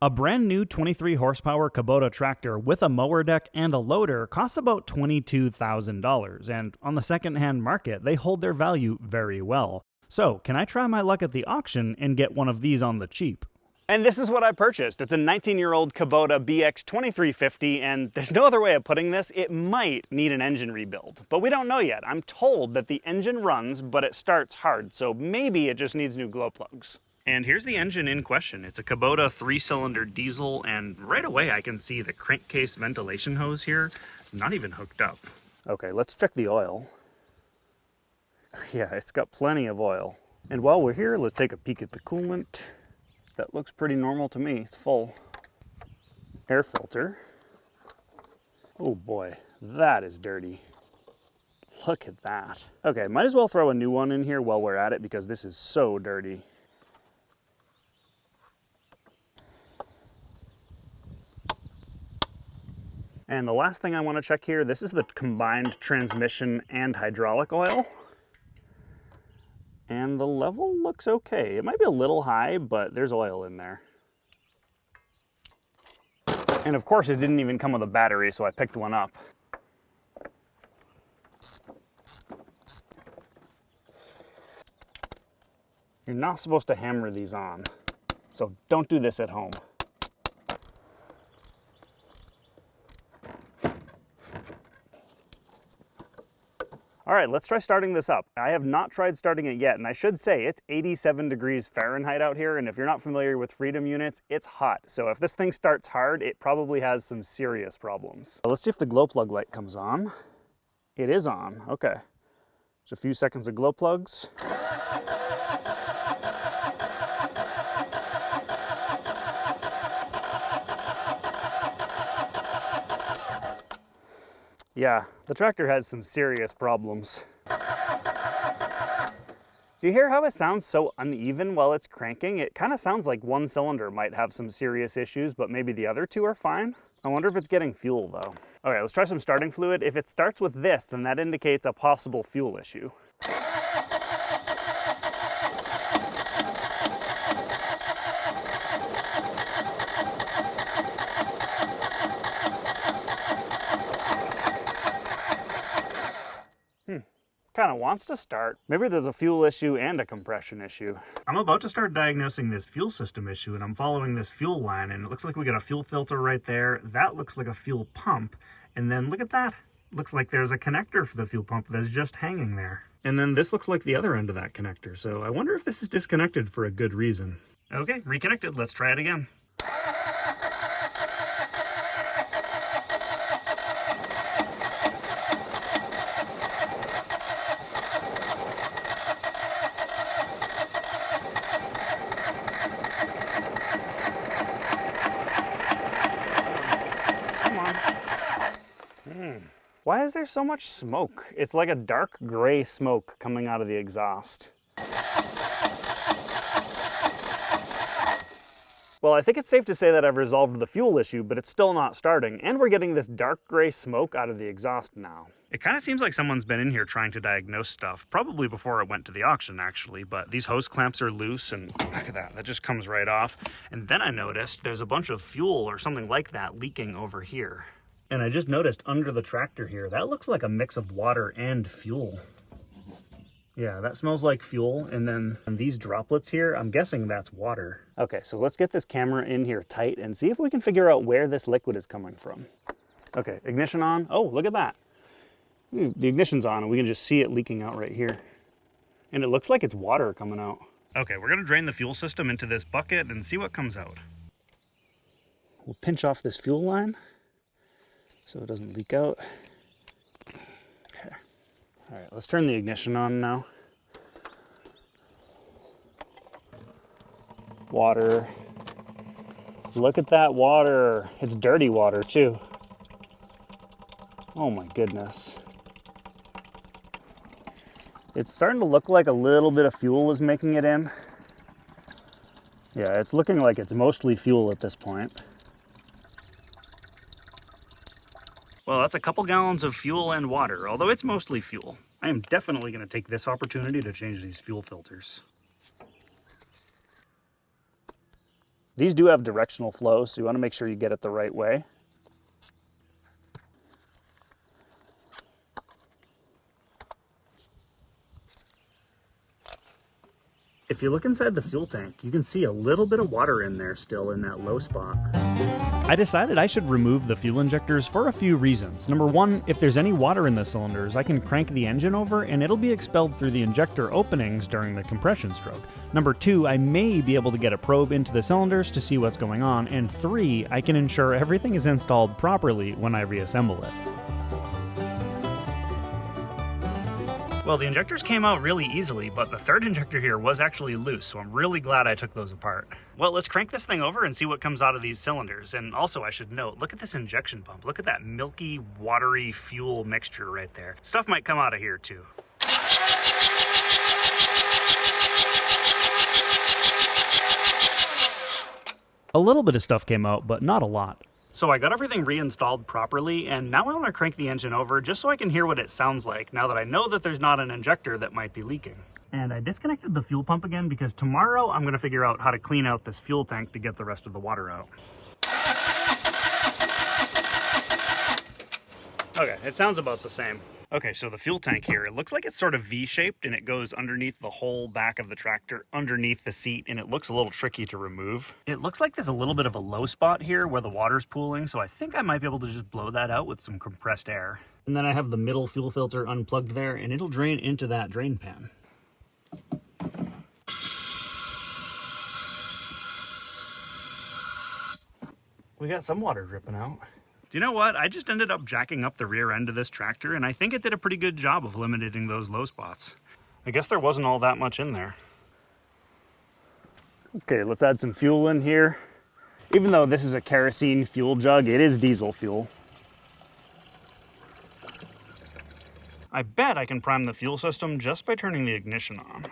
A brand new 23 horsepower Kubota tractor with a mower deck and a loader costs about $22,000, and on the second-hand market, they hold their value very well. So, can I try my luck at the auction and get one of these on the cheap? And this is what I purchased. It's a 19-year-old Kubota BX2350, and there's no other way of putting this. It might need an engine rebuild, but we don't know yet. I'm told that the engine runs, but it starts hard, so maybe it just needs new glow plugs. And here's the engine in question. It's a Kubota 3-cylinder diesel, and right away I can see the crankcase ventilation hose here. It's not even hooked up. Okay, let's check the oil. Yeah, it's got plenty of oil. And while we're here, let's take a peek at the coolant. That looks pretty normal to me. It's full. Air filter. Oh boy, that is dirty. Look at that. Okay, might as well throw a new one in here while we're at it because this is so dirty. And the last thing I want to check here, this is the combined transmission and hydraulic oil. And the level looks okay. It might be a little high, but there's oil in there. And of course it didn't even come with a battery, so I picked one up. You're not supposed to hammer these on, so don't do this at home. All right, let's try starting this up. I have not tried starting it yet, and I should say it's 87 degrees Fahrenheit out here, and if you're not familiar with Freedom units, it's hot. So if this thing starts hard, it probably has some serious problems. Let's see if the glow plug light comes on. It is on, okay. Just a few seconds of glow plugs. Yeah, the tractor has some serious problems. Do you hear how it sounds so uneven while it's cranking? It kind of sounds like one cylinder might have some serious issues, but maybe the other two are fine. I wonder if it's getting fuel though. All right, let's try some starting fluid. If it starts with this, then that indicates a possible fuel issue. Kind of wants to start. Maybe there's a fuel issue and a compression issue. I'm about to start diagnosing this fuel system issue, and I'm following this fuel line, and it looks like we got a fuel filter right there. That looks like a fuel pump. And then look at that. Looks like there's a connector for the fuel pump that's just hanging there. And then this looks like the other end of that connector. So I wonder if this is disconnected for a good reason. Okay, reconnected. Let's try it again. Why is there so much smoke? It's like a dark gray smoke coming out of the exhaust. Well, I think it's safe to say that I've resolved the fuel issue, but it's still not starting, and we're getting this dark gray smoke out of the exhaust now. It kind of seems like someone's been in here trying to diagnose stuff, probably before it went to the auction actually, but these hose clamps are loose, and look at that, that just comes right off. And then I noticed there's a bunch of fuel or something like that leaking over here. And I just noticed under the tractor here, that looks like a mix of water and fuel. Yeah, that smells like fuel. And then these droplets here, I'm guessing that's water. Okay, so let's get this camera in here tight and see if we can figure out where this liquid is coming from. Okay, ignition on. Oh, look at that. The ignition's on and we can just see it leaking out right here. And it looks like it's water coming out. Okay, we're gonna drain the fuel system into this bucket and see what comes out. We'll pinch off this fuel line so it doesn't leak out. Okay. All right, let's turn the ignition on now. Water. Look at that water. It's dirty water too. Oh my goodness. It's starting to look like a little bit of fuel is making it in. Yeah, it's looking like it's mostly fuel at this point. Well, that's a couple gallons of fuel and water, although it's mostly fuel. I am definitely going to take this opportunity to change these fuel filters. These do have directional flow, so you want to make sure you get it the right way. If you look inside the fuel tank, you can see a little bit of water in there still in that low spot. I decided I should remove the fuel injectors for a few reasons. Number one, if there's any water in the cylinders, I can crank the engine over and it'll be expelled through the injector openings during the compression stroke. Number two, I may be able to get a probe into the cylinders to see what's going on. And three, I can ensure everything is installed properly when I reassemble it. Well, the injectors came out really easily, but the third injector here was actually loose, so I'm really glad I took those apart. Well, let's crank this thing over and see what comes out of these cylinders. And also, I should note, look at this injection pump. Look at that milky, watery fuel mixture right there. Stuff might come out of here too. A little bit of stuff came out, but not a lot. So I got everything reinstalled properly, and now I want to crank the engine over just so I can hear what it sounds like now that I know that there's not an injector that might be leaking. And I disconnected the fuel pump again because tomorrow I'm going to figure out how to clean out this fuel tank to get the rest of the water out. Okay, it sounds about the same. Okay, so the fuel tank here, it looks like it's sort of V-shaped and it goes underneath the whole back of the tractor, underneath the seat, and it looks a little tricky to remove. It looks like there's a little bit of a low spot here where the water's pooling, so I think I might be able to just blow that out with some compressed air. And then I have the middle fuel filter unplugged there, and it'll drain into that drain pan. We got some water dripping out. Do you know what? I just ended up jacking up the rear end of this tractor, and I think it did a pretty good job of eliminating those low spots. I guess there wasn't all that much in there. Okay, let's add some fuel in here. Even though this is a kerosene fuel jug, it is diesel fuel. I bet I can prime the fuel system just by turning the ignition on.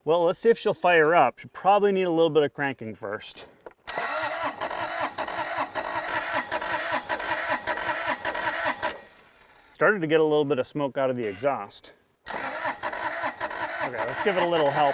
Well, let's see if she'll fire up. She'll probably need a little bit of cranking first. Started to get a little bit of smoke out of the exhaust. Okay, let's give it a little help.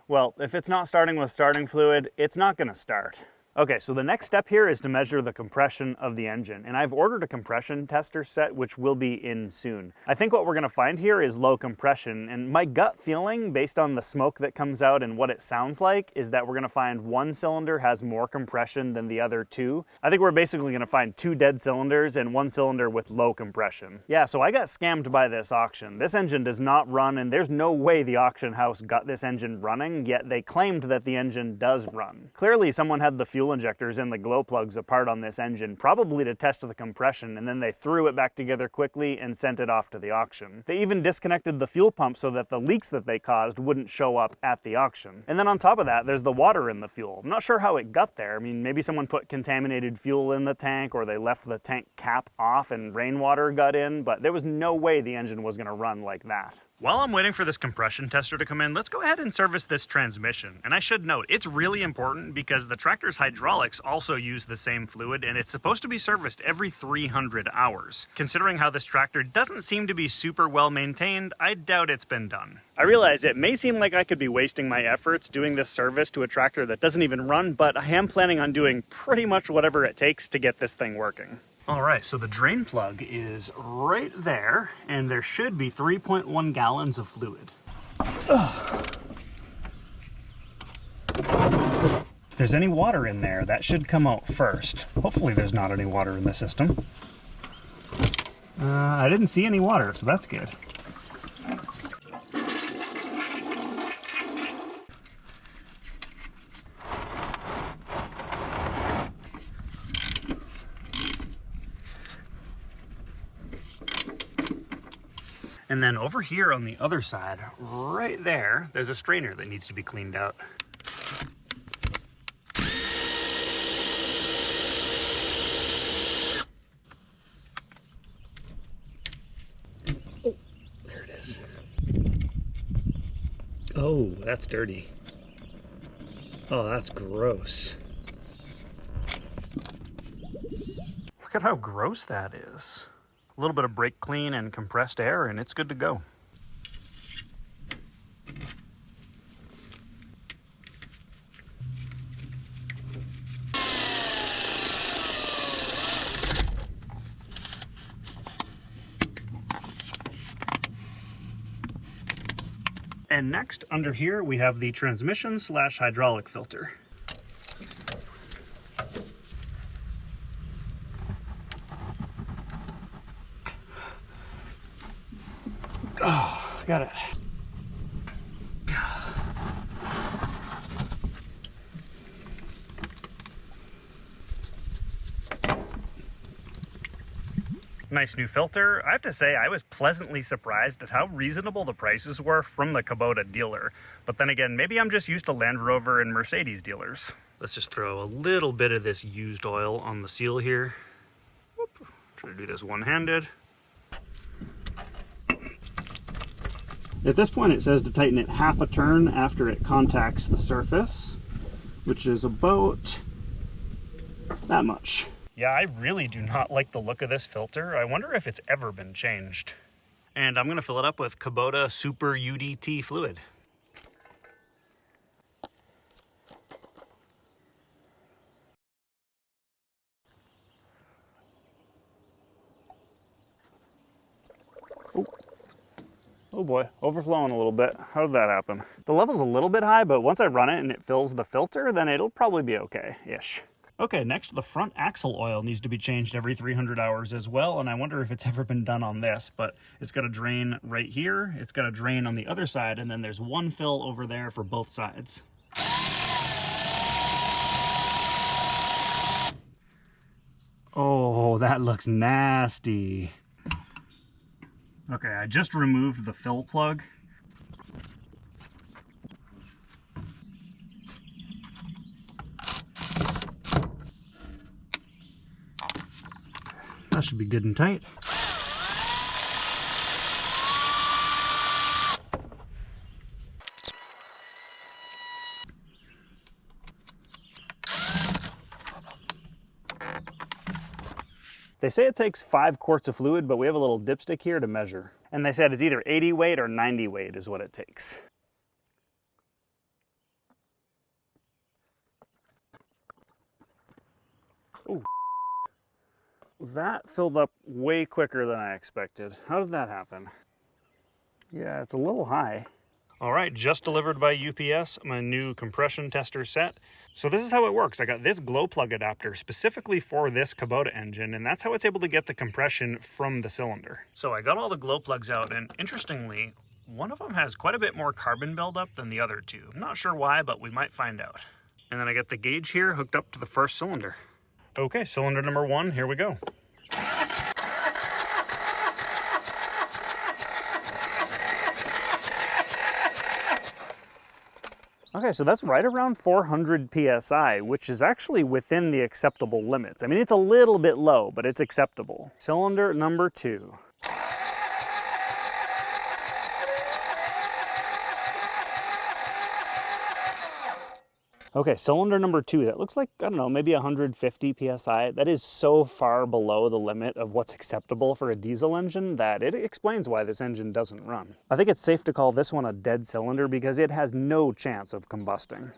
Well, if it's not starting with starting fluid, it's not going to start. Okay, so the next step here is to measure the compression of the engine, and I've ordered a compression tester set which will be in soon. I think what we're going to find here is low compression, and my gut feeling based on the smoke that comes out and what it sounds like is that we're going to find one cylinder has more compression than the other two. I think we're basically going to find two dead cylinders and one cylinder with low compression. Yeah, so I got scammed by this auction. This engine does not run, and there's no way the auction house got this engine running, yet they claimed that the engine does run. Clearly someone had the fuel injectors and the glow plugs apart on this engine, probably to test the compression, and then they threw it back together quickly and sent it off to the auction. They even disconnected the fuel pump so that the leaks that they caused wouldn't show up at the auction. And then on top of that, there's the water in the fuel. I'm not sure how it got there. I mean, maybe someone put contaminated fuel in the tank, or they left the tank cap off and rainwater got in, but there was no way the engine was going to run like that. While I'm waiting for this compression tester to come in, let's go ahead and service this transmission. And I should note, it's really important because the tractor's hydraulics also use the same fluid, and it's supposed to be serviced every 300 hours. Considering how this tractor doesn't seem to be super well maintained, I doubt it's been done. I realize it may seem like I could be wasting my efforts doing this service to a tractor that doesn't even run, but I am planning on doing pretty much whatever it takes to get this thing working. All right, so the drain plug is right there, and there should be 3.1 gallons of fluid. If there's any water in there, that should come out first. Hopefully there's not any water in the system. I didn't see any water, so that's good. And then over here on the other side, right there, there's a strainer that needs to be cleaned out. Oh, there it is. Oh, that's dirty. Oh, that's gross. Look at how gross that is. A little bit of brake clean and compressed air and it's good to go. And next, under here, we have the transmission / hydraulic filter. Oh, got it. Nice new filter. I have to say, I was pleasantly surprised at how reasonable the prices were from the Kubota dealer. But then again, maybe I'm just used to Land Rover and Mercedes dealers. Let's just throw a little bit of this used oil on the seal here. Whoop. Try to do this one-handed. At this point, it says to tighten it half a turn after it contacts the surface, which is about that much. Yeah, I really do not like the look of this filter. I wonder if it's ever been changed. And I'm gonna fill it up with Kubota Super UDT fluid. Oh boy, overflowing a little bit. How did that happen? The level's a little bit high, but once I run it and it fills the filter, then it'll probably be okay-ish. Okay, next, the front axle oil needs to be changed every 300 hours as well, and I wonder if it's ever been done on this, but it's got a drain right here, it's got a drain on the other side, and then there's one fill over there for both sides. Oh, that looks nasty. Okay, I just removed the fill plug. That should be good and tight. They say it takes 5 quarts of fluid, but we have a little dipstick here to measure. And they said it's either 80 weight or 90 weight is what it takes. Ooh. That filled up way quicker than I expected. How did that happen? Yeah, it's a little high. All right, just delivered by UPS, my new compression tester set. So this is how it works. I got this glow plug adapter specifically for this Kubota engine, and that's how it's able to get the compression from the cylinder. So I got all the glow plugs out, and interestingly, one of them has quite a bit more carbon buildup than the other two. I'm not sure why, but we might find out. And then I got the gauge here hooked up to the first cylinder. Okay, cylinder number 1, here we go. Okay, so that's right around 400 PSI, which is actually within the acceptable limits. I mean, it's a little bit low, but it's acceptable. Cylinder number 2. Okay, cylinder number 2, that looks like, I don't know, maybe 150 PSI. That is so far below the limit of what's acceptable for a diesel engine that it explains why this engine doesn't run. I think it's safe to call this one a dead cylinder because it has no chance of combusting.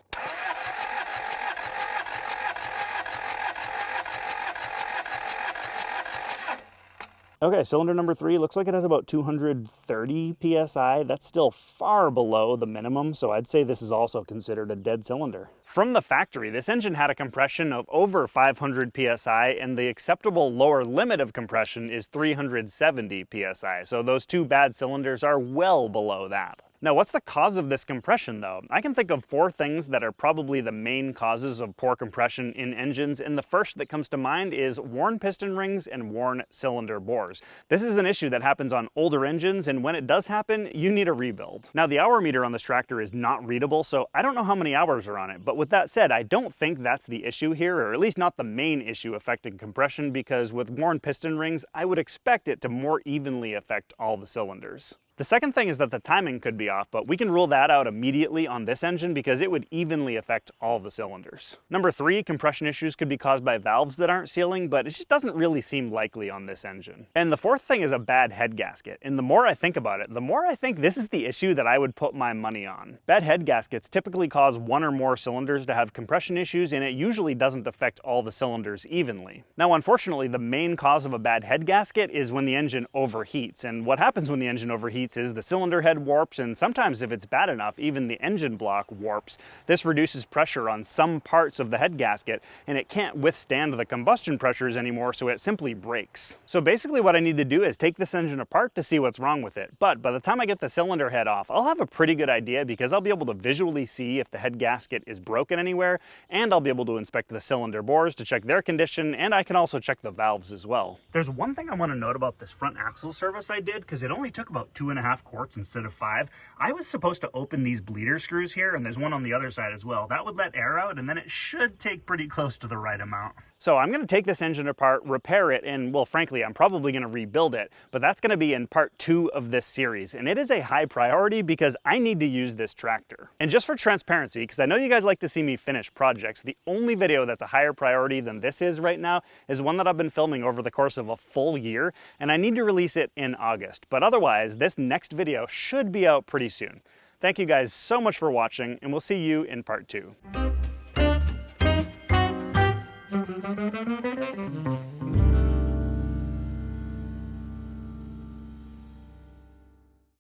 Okay, cylinder number 3 looks like it has about 230 PSI. That's still far below the minimum, so I'd say this is also considered a dead cylinder. From the factory, this engine had a compression of over 500 PSI, and the acceptable lower limit of compression is 370 PSI, so those two bad cylinders are well below that. Now, what's the cause of this compression, though? I can think of 4 things that are probably the main causes of poor compression in engines, and the first that comes to mind is worn piston rings and worn cylinder bores. This is an issue that happens on older engines, and when it does happen, you need a rebuild. Now, the hour meter on this tractor is not readable, so I don't know how many hours are on it, but with that said, I don't think that's the issue here, or at least not the main issue affecting compression, because with worn piston rings, I would expect it to more evenly affect all the cylinders. The second thing is that the timing could be off, but we can rule that out immediately on this engine because it would evenly affect all the cylinders. Number 3, compression issues could be caused by valves that aren't sealing, but it just doesn't really seem likely on this engine. And the fourth thing is a bad head gasket. And the more I think about it, the more I think this is the issue that I would put my money on. Bad head gaskets typically cause one or more cylinders to have compression issues, and it usually doesn't affect all the cylinders evenly. Now, unfortunately, the main cause of a bad head gasket is when the engine overheats. And what happens when the engine overheats is the cylinder head warps, and sometimes if it's bad enough, even the engine block warps. This reduces pressure on some parts of the head gasket, and it can't withstand the combustion pressures anymore, so it simply breaks. So basically what I need to do is take this engine apart to see what's wrong with it. But by the time I get the cylinder head off, I'll have a pretty good idea because I'll be able to visually see if the head gasket is broken anywhere, and I'll be able to inspect the cylinder bores to check their condition, and I can also check the valves as well. There's one thing I want to note about this front axle service I did, because it only took about 2.5 quarts instead of 5. I was supposed to open these bleeder screws here, and there's one on the other side as well. That would let air out, and then it should take pretty close to the right amount. So I'm going to take this engine apart, repair it, and well, frankly, I'm probably going to rebuild it, but that's going to be in part 2 of this series, and it is a high priority because I need to use this tractor. And just for transparency, because I know you guys like to see me finish projects, the only video that's a higher priority than this is right now is one that I've been filming over the course of a full year, and I need to release it in August. But otherwise, this next video should be out pretty soon. Thank you guys so much for watching, and we'll see you in part 2.